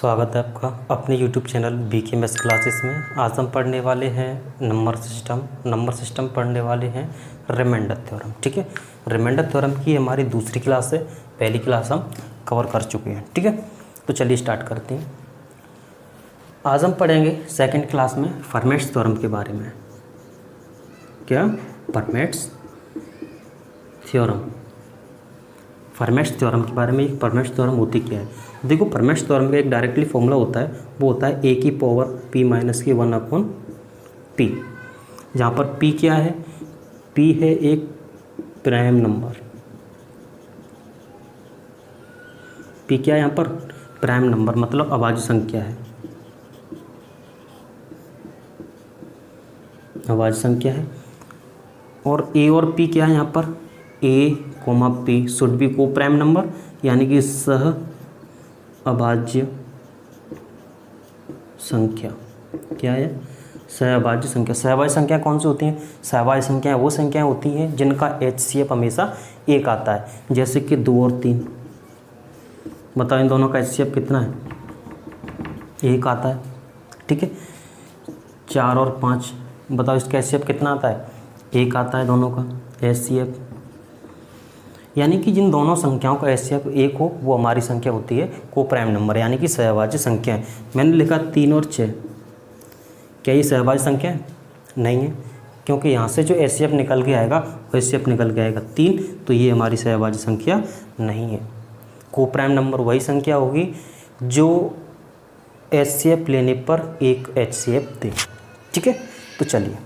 स्वागत है आपका अपने YouTube channel BK maths classes में। आज हम पढ़ने वाले हैं नंबर सिस्टम पढ़ने वाले हैं रिमाइंडर थ्योरम। ठीक है, रिमाइंडर थ्योरम की हमारी दूसरी क्लास है, पहली क्लास हम कवर कर चुके हैं। ठीक है, तो चलिए स्टार्ट करते हैं। आज हम पढ़ेंगे सेकंड क्लास में फर्मेट्स थ्योरम के बारे में। क्या? फर्मेट्स थ्योरम के बारे में। फर्मेट्स थ्योरम होती क्या है? देखो, फर्मेट्स थ्योरम का एक डायरेक्टली फॉर्मूला होता है, वो होता है a की पावर p माइनस की 1/p। जहाँ पर p क्या है? p है एक प्राइम नंबर। p क्या है यहाँ पर? प्राइम नंबर, मतलब अभाज्य संख्या है। अभाज्य संख्या है। और a और p क्या है यहाँ पर? a, p शुड बी को प्राइम नंबर, यानी कि सह अभाज्य संख्या। क्या है? सहअभाज्य संख्या। सहअभाज्य संख्या कौन सी होती हैं? सहअभाज्य संख्याएं वो संख्याएं होती हैं जिनका HCF हमेशा एक आता है, जैसे कि 2 और 3। बताओ इन दोनों का HCF कितना है? एक आता है। ठीक है, 4 और 5, बताओ इसका HCF कितना आता है? एक आता है दोनों का HCF। यानी कि जिन दोनों संख्याओं का HCF एक हो वो हमारी संख्या होती है को प्राइम नंबर, यानी कि सहअभाज्य संख्या है। मैंने लिखा 3 और 6, क्या ये सहअभाज्य संख्या है? नहीं है, क्योंकि यहाँ से जो HCF निकल के आएगा वो HCF निकल के आएगा 3, तो ये हमारी सहअभाज्य संख्या नहीं है। को प्राइम नंबर वही संख्या होगी जो HCF लेने पर एक HCF दे। ठीक है, तो चलिए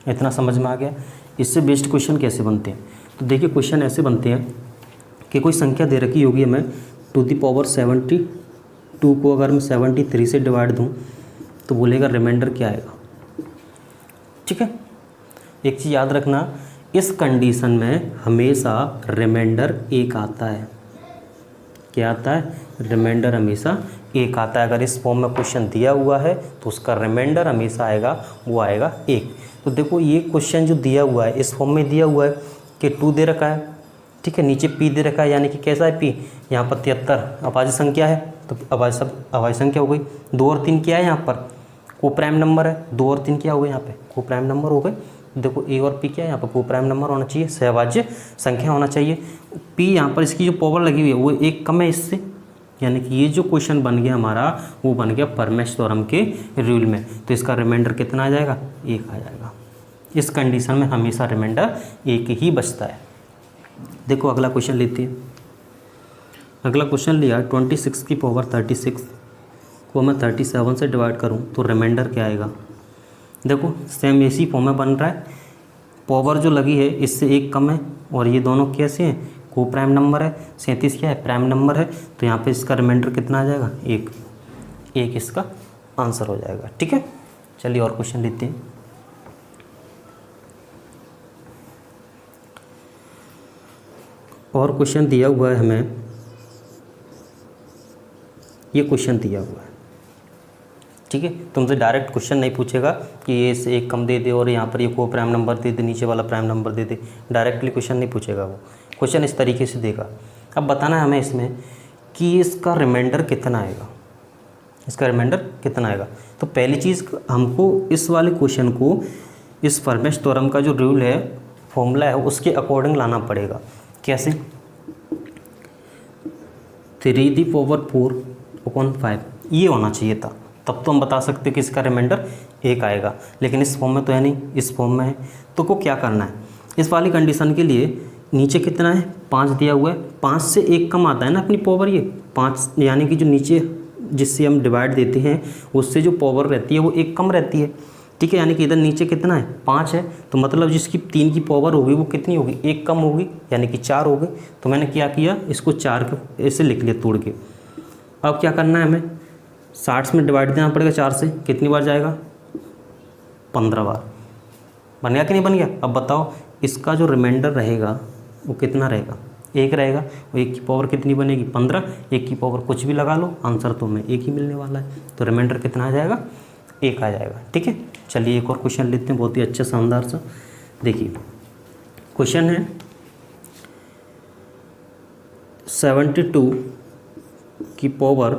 इतना समझ में आ गया। इससे बेस्ड क्वेश्चन कैसे बनते हैं? तो देखिए, क्वेश्चन ऐसे बनते हैं कि कोई संख्या दे रखी होगी हमें टू दी पावर 72 को अगर मैं 73 से डिवाइड दूं तो बोलेगा रिमाइंडर क्या आएगा। ठीक है, एक चीज़ याद रखना, इस कंडीशन में हमेशा रिमाइंडर एक आता है। क्या आता है? रिमाइंडर हमेशा एक आता है। अगर इस फॉर्म में क्वेश्चन दिया हुआ है तो उसका रिमाइंडर हमेशा आएगा, वो आएगा एक। तो देखो, ये क्वेश्चन जो दिया हुआ है इस फॉर्म में दिया हुआ है कि 2 दे रखा है। ठीक है, नीचे p दे रखा है, यानी कि कैसा है p? यहाँ पर 73 अभाज्य संख्या है, तो अभाज्य संख्या हो गई। 2 और 3 क्या है? यहाँ पर को प्राइम नंबर है। 2 और 3 क्या हो गए? यहाँ पे को प्राइम नंबर हो गए। देखो, a और p क्या है? यहाँ पर को प्राइम नंबर होना चाहिए, सहअभाज्य संख्या होना चाहिए। p यहाँ पर इसकी जो पावर लगी हुई है वो एक कम है इससे, यानी कि ये जो क्वेश्चन बन गया हमारा वो बन गया फर्मेट्स थ्योरम के रूल में। तो इसका रिमाइंडर कितना आ जाएगा? एक आ जाएगा। इस कंडीशन में हमेशा रिमाइंडर एक ही बचता है। देखो, अगला क्वेश्चन लेते हैं। अगला क्वेश्चन लिया 26 की पावर 36 को मैं 37 से डिवाइड करूं तो रिमाइंडर क्या आएगा? देखो, सेम इसी फॉर्म में बन रहा है। पावर जो लगी है इससे एक कम है, और ये दोनों कैसे हैं? को प्राइम नंबर है। 37 क्या है? प्राइम नंबर है। तो यहाँ पे इसका रिमाइंडर कितना आ जाएगा? एक इसका आंसर हो जाएगा। ठीक है, चलिए और क्वेश्चन लेते हैं। और क्वेश्चन दिया हुआ है हमें, ये क्वेश्चन दिया हुआ है। ठीक है, तुमसे डायरेक्ट क्वेश्चन नहीं पूछेगा कि ये से एक कम दे दे और यहाँ पर ये को प्राइम नंबर दे दे, नीचे वाला प्राइम नंबर दे दे। डायरेक्टली क्वेश्चन नहीं पूछेगा वो, क्वेश्चन इस तरीके से देगा। अब बताना है हमें इसमें कि इसका रिमाइंडर कितना आएगा। इसका रिमाइंडर कितना आएगा? तो पहली चीज़, हमको इस वाले क्वेश्चन को इस फर्मेट्स थ्योरम का जो रूल है, फॉर्मूला है, उसके अकॉर्डिंग लाना पड़ेगा। कैसे? 3^4/5 ये होना चाहिए था, तब तो हम बता सकते कि इसका रिमाइंडर एक आएगा। लेकिन इस फॉर्म में तो है नहीं, इस फॉर्म में है। तो को क्या करना है? इस वाली कंडीशन के लिए नीचे कितना है? 5 दिया हुआ है। 5 से एक कम आता है ना अपनी पावर, ये 5, यानी कि जो नीचे जिससे हम डिवाइड देते हैं उससे जो पावर रहती है वो एक कम रहती है। ठीक है, यानी कि इधर नीचे कितना है? 5 है, तो मतलब जिसकी 3 की पावर होगी वो कितनी होगी? एक कम होगी, यानी कि 4 हो गई। तो मैंने क्या किया, इसको 4 के ऐसे लिख लिया तोड़ के। अब क्या करना है हमें? 60 में डिवाइड देना पड़ेगा 4 से। कितनी बार जाएगा? 15 बार। बन गया कि नहीं बन गया? अब बताओ, इसका जो रिमाइंडर रहेगा वो कितना रहेगा? एक रहेगा। और एक की पावर कितनी बनेगी? 15। एक की पावर कुछ भी लगा लो, आंसर तो हमें एक ही मिलने वाला है। तो रिमाइंडर कितना आ जाएगा? एक आ जाएगा। ठीक है, चलिए एक और क्वेश्चन लेते हैं, बहुत ही अच्छा शानदार सा। देखिए, क्वेश्चन है 72 की पावर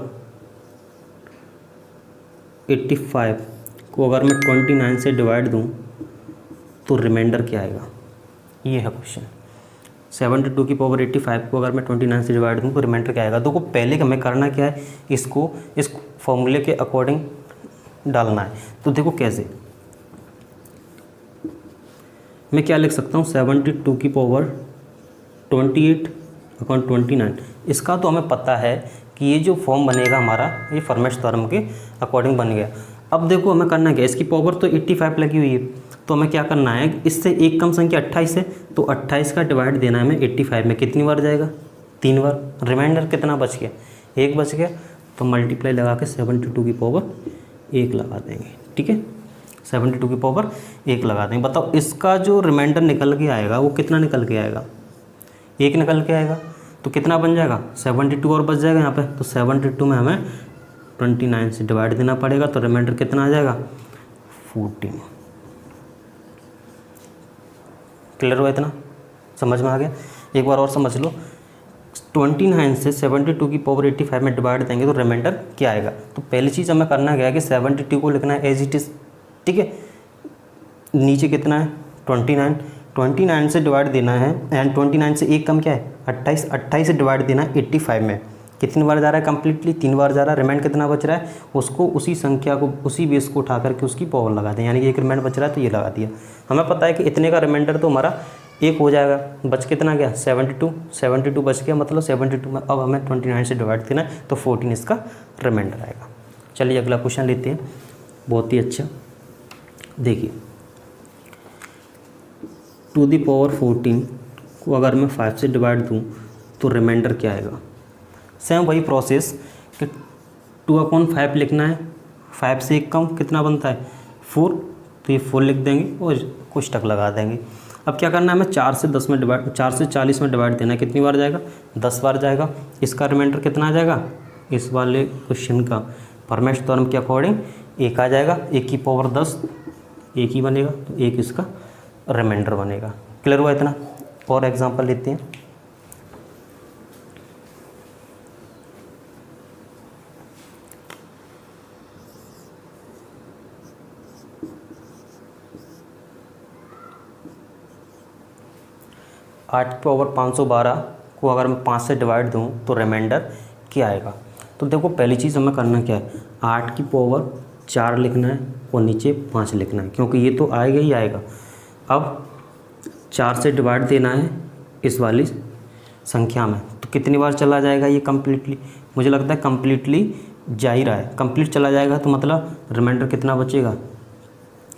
85 को अगर मैं 29 से डिवाइड दूं तो रिमाइंडर क्या आएगा, ये है क्वेश्चन। 72 की पावर 85 को अगर मैं 29 से डिवाइड दूं तो रिमाइंडर क्या आएगा। देखो पहले हमें करना क्या है, इसको इस फॉर्मूले के अकॉर्डिंग डालना है। तो देखो कैसे, मैं क्या लिख सकता हूँ, 72 की पावर 28 अपॉन 29। इसका तो हमें पता है कि ये जो फॉर्म बनेगा हमारा, ये फर्मेश थ्योरम के अकॉर्डिंग बन गया। अब देखो हमें करना क्या है, इसकी पावर तो 85 लगी हुई है, तो हमें क्या करना है, इससे एक कम संख्या 28 है, तो 28 का डिवाइड देना है हमें 85 में। कितनी बार जाएगा, 3 बार। रिमाइंडर कितना बच गया, 1 बच गया। तो मल्टीप्लाई लगा के 72 की पावर 1 लगा देंगे, ठीक है। 72 की पावर 1 लगा देंगे। बताओ इसका जो रिमाइंडर निकल के आएगा वो कितना निकल के आएगा, 1 निकल के आएगा। तो कितना बन जाएगा, 72 और बच जाएगा यहाँ पे। तो 72 में हमें 29 से डिवाइड देना पड़ेगा, तो रिमाइंडर कितना आ जाएगा, 14। क्लियर हुआ, इतना समझ में आ गया। एक बार और समझ लो, 29 से 72 की पावर 85 में डिवाइड देंगे तो रिमाइंडर क्या आएगा। तो पहली चीज़ हमें करना क्या है कि 72 को लिखना है एज इट इज़, ठीक है। नीचे कितना है, 29 से डिवाइड देना है, एंड 29 से एक कम क्या है, 28 से डिवाइड देना है 85 में। कितनी बार जा रहा है, कंप्लीटली 3 बार जा रहा है। रिमाइंड कितना बच रहा है, उसको उसी संख्या को, उसी बेस को उठा करके उसकी पावर लगा दें, यानी कि एक रिमाइंड बच रहा है तो ये लगा दिया। हमें पता है कि इतने का रिमाइंडर तो हमारा 1 हो जाएगा। बच कितना गया, 72 बच गया, मतलब 72 में अब हमें 29 से डिवाइड देना है, तो 14 इसका रिमाइंडर आएगा। चलिए अगला क्वेश्चन लेते हैं, बहुत ही अच्छा। देखिए, टू दी पावर 14 को अगर मैं 5 से डिवाइड दूँ तो रिमाइंडर क्या आएगा। सेम वही प्रोसेस कि 2/5 लिखना है, 5 से एक कम कितना बनता है, 4, तो ये 4 लिख देंगे और कुछ तक लगा देंगे। अब क्या करना है, हमें 4 से 40 में डिवाइड देना है। कितनी बार जाएगा, 10 बार जाएगा। इसका रिमाइंडर कितना आ जाएगा, इस वाले क्वेश्चन का फर्मेश थ्योरम के अकॉर्डिंग 1 आ जाएगा। 1 की पावर 10, 1 ही बनेगा, तो 1 इसका रिमाइंडर बनेगा। क्लियर हुआ इतना। और एग्जांपल लेते हैं। आठ की पावर 512 को अगर मैं 5 से डिवाइड दूँ तो रिमाइंडर क्या आएगा। तो देखो पहली चीज़ हमें करना क्या है, 8 की पावर 4 लिखना है और नीचे 5 लिखना है, क्योंकि ये तो आएगा ही आएगा। अब 4 से डिवाइड देना है इस वाली संख्या में, तो कितनी बार चला जाएगा ये कम्प्लीटली, मुझे लगता है कम्प्लीटली जा ही रहा है। कंप्लीट चला जाएगा तो मतलब रिमाइंडर कितना बचेगा,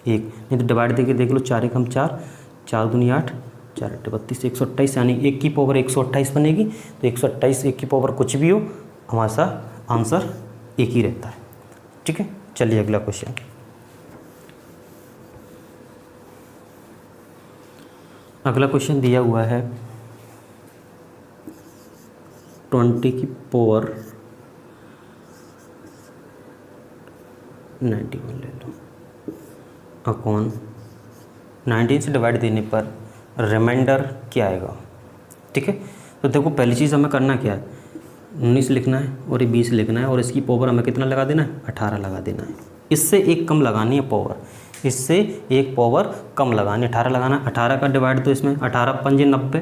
1। नहीं तो डिवाइड देके देख लो, 4 एकम 4, 4 दूनी 8, 4 8 32, 128, यानी 1 की पावर 128 बनेगी। तो 128, 1 की पावर कुछ भी हो, हमारा आंसर 1 ही रहता है, ठीक है। चलिए अगला क्वेश्चन। अगला क्वेश्चन दिया हुआ है 20 की पावर 91 ले लो, अपॉन 19 से डिवाइड देने पर रिमाइंडर क्या आएगा, ठीक है। तो देखो पहली चीज़ हमें करना क्या है, 19 लिखना है और ये 20 लिखना है, और इसकी पावर हमें कितना लगा देना है, 18 लगा देना है। इससे एक कम लगानी है पावर, इससे एक पावर कम लगानी, 18 लगाना। 18 का डिवाइड तो इसमें 18 पंजे 90,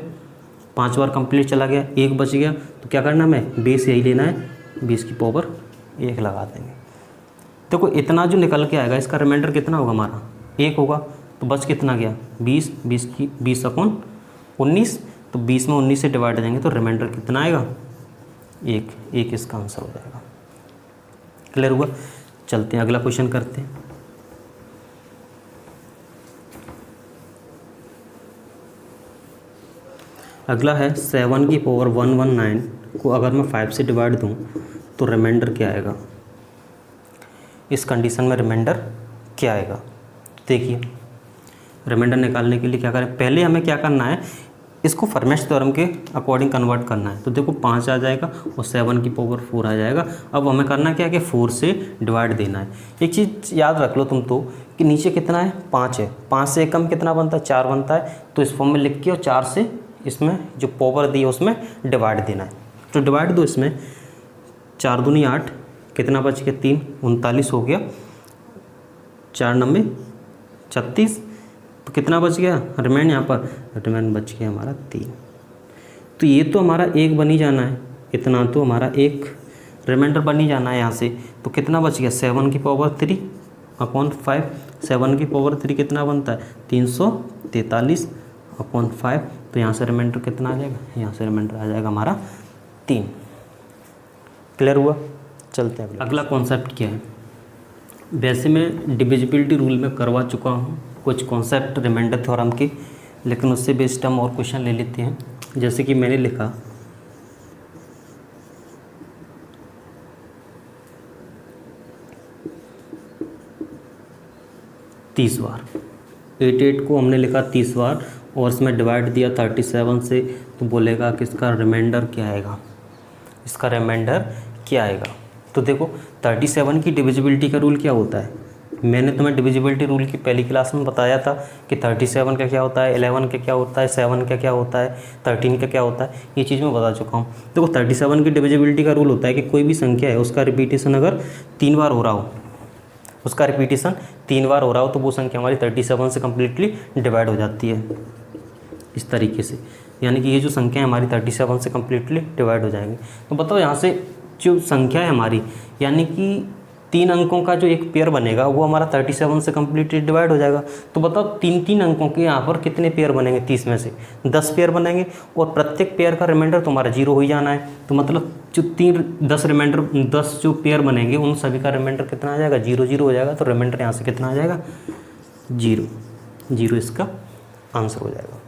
5 बार कंप्लीट चला गया, 1 बच गया। तो क्या करना हमें, बेस यही लेना है, 20 की पावर 1 लगा देंगे। देखो इतना जो निकल के आएगा, इसका रिमाइंडर कितना होगा, हमारा 1 होगा। तो बच कितना गया, 20 अपॉन 19, तो 20 में 19 से डिवाइड देंगे तो रिमाइंडर कितना आएगा, 1 इसका आंसर हो जाएगा। क्लियर हुआ। चलते हैं अगला क्वेश्चन करते हैं। अगला है 7 की पावर 119 को अगर मैं 5 से डिवाइड दूं तो रिमाइंडर क्या आएगा। इस कंडीशन में रिमाइंडर क्या आएगा, देखिए रिमाइंडर निकालने के लिए क्या करें, पहले हमें क्या करना है, इसको फर्मेश थ्योरम के अकॉर्डिंग कन्वर्ट करना है। तो देखो 5 आ जाएगा और 7 की पावर 4 आ जाएगा। अब हमें करना क्या है कि 4 से डिवाइड देना है। एक चीज़ याद रख लो तुम तो कि नीचे कितना है, 5 है, 5 से कम कितना बनता है, 4 बनता है। तो इस फॉर्म में लिख के और 4 से इसमें जो पावर दी है उसमें डिवाइड देना है। तो डिवाइड दो इसमें, 4 दूनी 8, कितना बच गया, 3, 39 हो गया। 4 9 36, तो कितना बच गया रिमेंड, यहाँ पर रिमेंड बच गया हमारा 3। तो ये तो हमारा 1 बन ही जाना है, इतना तो हमारा 1 रिमाइंडर बन ही जाना है यहाँ से। तो कितना बच गया 7 की पावर 3 अपॉन 5, 7 की पावर 3 कितना बनता है 343 अपॉन 5। तो यहाँ से रिमाइंडर कितना आ जाएगा, यहाँ से रिमाइंडर आ जाएगा हमारा 3। क्लियर हुआ। चलते हैं अगला कॉन्सेप्ट क्या है। वैसे मैं डिविजिबिलिटी रूल में करवा चुका हूँ कुछ कॉन्सेप्ट रिमाइंडर थ्योरम के, लेकिन उससे बेस्ड हम और क्वेश्चन ले लेते हैं। जैसे कि मैंने लिखा 30 बार, 88 को हमने लिखा 30 बार और इसमें डिवाइड दिया 37 से, तो बोलेगा कि इसका रिमाइंडर क्या आएगा, इसका रिमाइंडर क्या आएगा। तो देखो 37 की डिविजिबिलिटी का रूल क्या होता है, मैंने तुम्हें डिविजिबिलिटी रूल की पहली क्लास में बताया था कि 37 का क्या होता है, 11 का क्या होता है, 7 का क्या होता है, 13 का क्या होता है, ये चीज़ मैं बता चुका हूँ। देखो 37 की डिविजिबिलिटी का रूल होता है कि कोई भी संख्या है उसका रिपीटेशन अगर 3 बार हो रहा हो, उसका रिपीटेशन 3 बार हो रहा हो, तो वो संख्या हमारी 37 से कम्प्लीटली डिवाइड हो जाती है इस तरीके से। यानी कि ये जो संख्या है हमारी 37 से कम्प्लीटली डिवाइड हो जाएंगे। तो बताओ यहाँ से जो संख्या है हमारी, यानी कि 3 अंकों का जो एक पेयर बनेगा वो हमारा 37 से कम्प्लीटली डिवाइड हो जाएगा। तो बताओ 3 अंकों के यहाँ पर कितने पेयर बनेंगे, 30 में से 10 पेयर बनेंगे और प्रत्येक पेयर का रिमाइंडर तुम्हारा 0 हो ही जाना है। तो मतलब जो 10 जो पेयर बनेंगे उन सभी का रिमाइंडर कितना आ जाएगा, 0 0 हो जाएगा। तो रिमाइंडर यहाँ से कितना आ जाएगा 0 0, इसका आंसर हो जाएगा।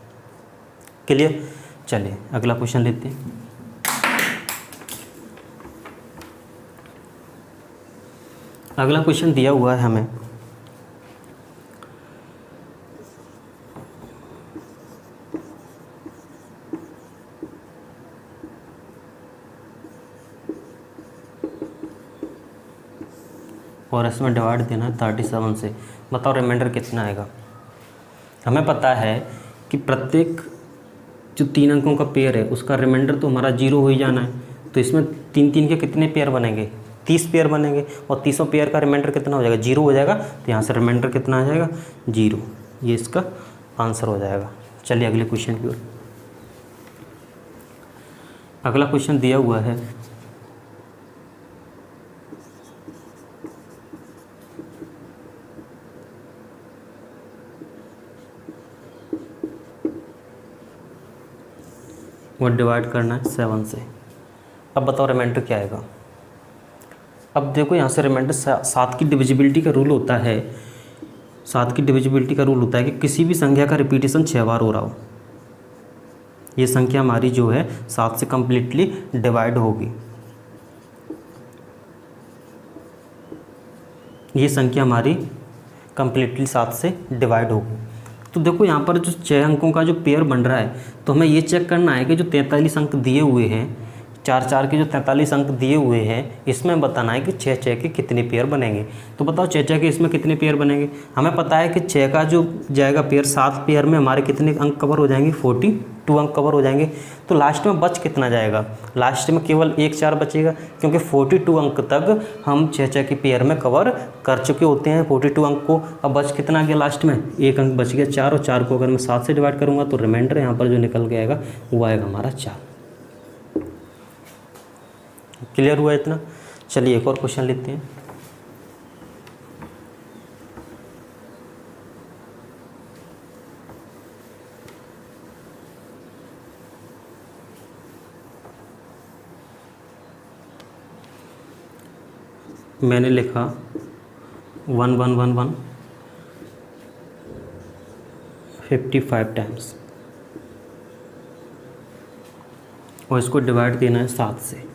क्लियर। चलिए अगला क्वेश्चन लेते हैं। अगला क्वेश्चन दिया हुआ है हमें और इसमें डिवाइड देना है 37 से। बताओ रिमाइंडर कितना आएगा। हमें पता है कि प्रत्येक जो 3 अंकों का पेयर है उसका रिमाइंडर तो हमारा 0 हो ही जाना है। तो इसमें 3 के कितने पेयर बनेंगे, 30 पेयर बनेंगे और 30 पेयर का रिमाइंडर कितना हो जाएगा, 0 हो जाएगा। तो यहाँ से रिमाइंडर कितना आ जाएगा 0, ये इसका आंसर हो जाएगा। चलिए अगले क्वेश्चन की ओर। अगला क्वेश्चन दिया हुआ है वो डिवाइड करना है 7 से। अब बताओ रिमाइंडर क्या आएगा। अब देखो यहाँ से रिमाइंडर 7 की डिविजिबिलिटी का रूल होता है, 7 की डिविजिबिलिटी का रूल होता है कि किसी भी संख्या का रिपीटेशन 6 बार हो रहा हो। ये संख्या हमारी जो है 7 से कम्प्लीटली डिवाइड होगी। ये संख्या हमारी कम्प्लीटली 7 से डिवाइड होगी। तो देखो यहाँ पर जो 6 अंकों का जो पेयर बन रहा है, तो हमें ये चेक करना है कि जो 43 अंक दिए हुए हैं, 4 के जो 43 अंक दिए हुए हैं, इसमें बताना है कि 6 के कितने पेयर बनेंगे। तो बताओ 6 के इसमें कितने पेयर बनेंगे। हमें पता है कि 6 का जो जाएगा पेयर, 7 पेयर में हमारे कितने अंक कवर हो जाएंगे, 42 अंक कवर हो जाएंगे। तो लास्ट में बच कितना जाएगा, लास्ट में केवल 1 4 बचेगा, क्योंकि 42 अंक तक हम 6 के पेयर में कवर कर चुके होते हैं 42 अंक को। अब बच कितना गया, लास्ट में 1 अंक बच गया 4, और 4 को अगर मैं 7 से डिवाइड करूँगा तो रिमाइंडर यहाँ पर जो निकल के आएगा वो आएगा हमारा 4। क्लियर हुआ इतना। चलिए एक और क्वेश्चन लेते हैं। मैंने लिखा 1 1 1 1 55 टाइम्स और इसको डिवाइड देना है 7 से।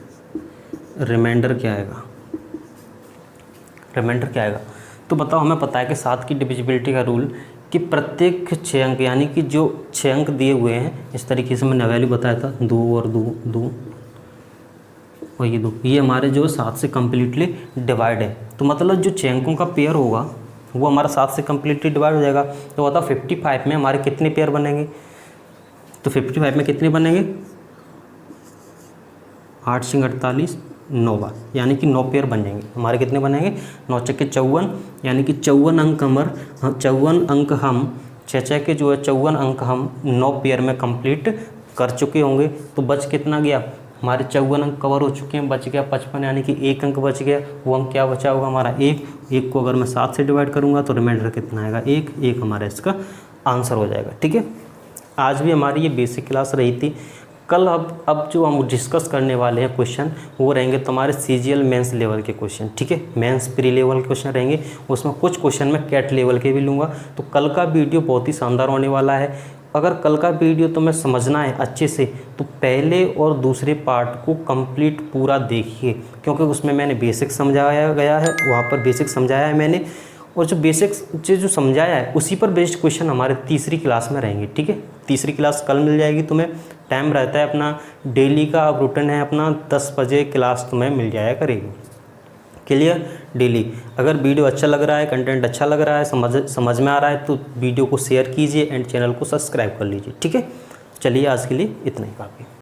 रिमाइंडर क्या आएगा, रिमाइंडर क्या आएगा। तो बताओ हमें पता है कि 7 की डिविजिबिलिटी का रूल कि प्रत्येक 6 अंक, यानी कि जो 6 अंक दिए हुए हैं, इस तरीके से मैंने वैल्यू बताया था 2 और 2 2 और ये 2, ये हमारे जो 7 से कम्प्लीटली डिवाइड है। तो मतलब जो 6 अंकों का पेयर होगा वो हमारा 7 से कम्प्लीटली डिवाइड हो जाएगा। तो बताओ 55 में हमारे कितने पेयर बनेंगे। तो 55 में कितने बनेंगे, 8 सिंग 48 9 बार, यानी कि 9 पेयर बन जाएंगे हमारे। कितने बनेंगे? 9 चक्के 54, यानी कि 54 अंक 54 अंक हम 6 के जो है 54 अंक हम 9 पेयर में कंप्लीट कर चुके होंगे। तो बच कितना गया? हमारे 54 अंक कवर हो चुके हैं, बच गया 55, यानी कि 1 अंक बच गया। वो अंक क्या बचा होगा हमारा? 1 को अगर मैं 7 से डिवाइड करूँगा तो रिमाइंडर कितना आएगा? 1 हमारा इसका आंसर हो जाएगा। ठीक है, आज भी हमारी ये बेसिक क्लास रही थी। कल अब जो हम डिस्कस करने वाले हैं क्वेश्चन, वो रहेंगे तुम्हारे CGL मेंस लेवल के क्वेश्चन। ठीक है, मेंस प्री लेवल के क्वेश्चन रहेंगे, उसमें कुछ क्वेश्चन मैं कैट लेवल के भी लूँगा। तो कल का वीडियो बहुत ही शानदार होने वाला है। अगर कल का वीडियो तुम्हें समझना है अच्छे से, तो पहले और दूसरे पार्ट को कंप्लीट पूरा देखिए, क्योंकि उसमें मैंने बेसिक समझाया गया है, वहाँ पर बेसिक समझाया है मैंने, और जो बेसिक्स जो समझाया है उसी पर बेस्ड क्वेश्चन हमारे तीसरी क्लास में रहेंगे। ठीक है, तीसरी क्लास कल मिल जाएगी तुम्हें। टाइम रहता है अपना डेली का, अब रूटीन है अपना 10 बजे क्लास तुम्हें मिल जाया करेगी। क्लियर? डेली। अगर वीडियो अच्छा लग रहा है, कंटेंट अच्छा लग रहा है, समझ में आ रहा है, तो वीडियो को शेयर कीजिए एंड चैनल को सब्सक्राइब कर लीजिए। ठीक है, चलिए आज के लिए इतना ही काफ़ी।